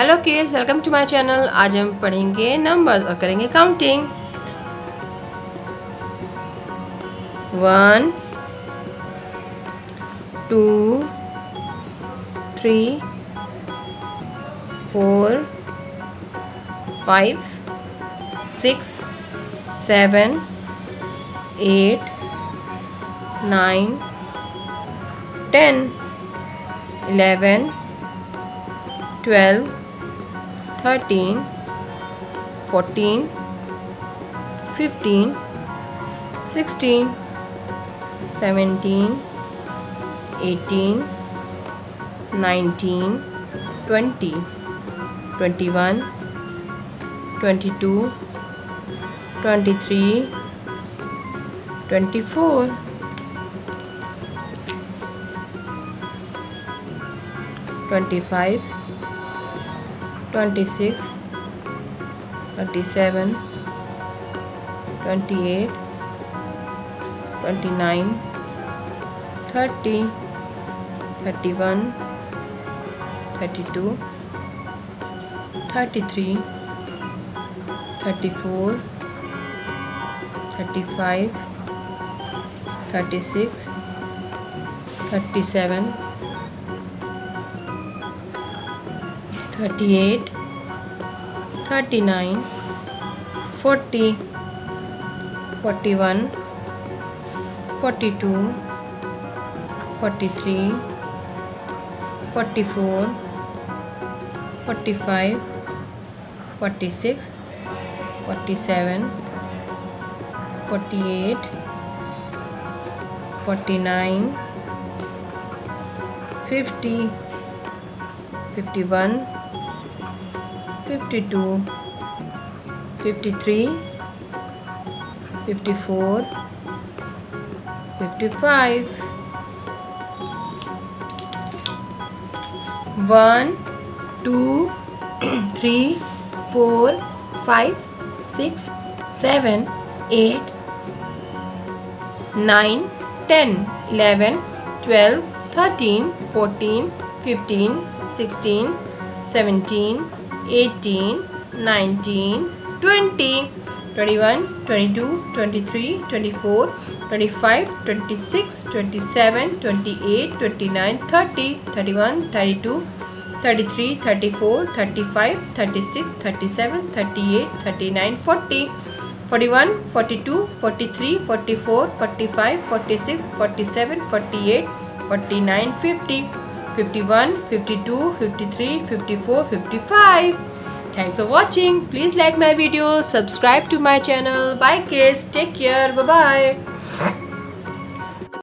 Hello kids, welcome to my channel. आज हम पढ़ेंगे नंबर्स और करेंगे counting. 1 2 3 4 5 6 7 8 9 10 11 12 13 14 15 16 17 18 19 20 21 22 23 24 25 26 27 28 29 30 31 32 33 34 35 36 37 38 39 40 41 42 43 44 45 46 47 48 49 50 51 52 53 54 55 1 2 3 4 5 6 7 8 9 10 11 12 13 14 15 16 17 18 19 20 21 22 23 24 25 26 27 28 29 30 31 32 33 34 35 36 37 38 39 40 41 42 43 44 45 46 47 48 49 50 51 52 53 54 55. Thanks for watching. Please like my video, subscribe to my channel. Bye kids, take care, bye bye.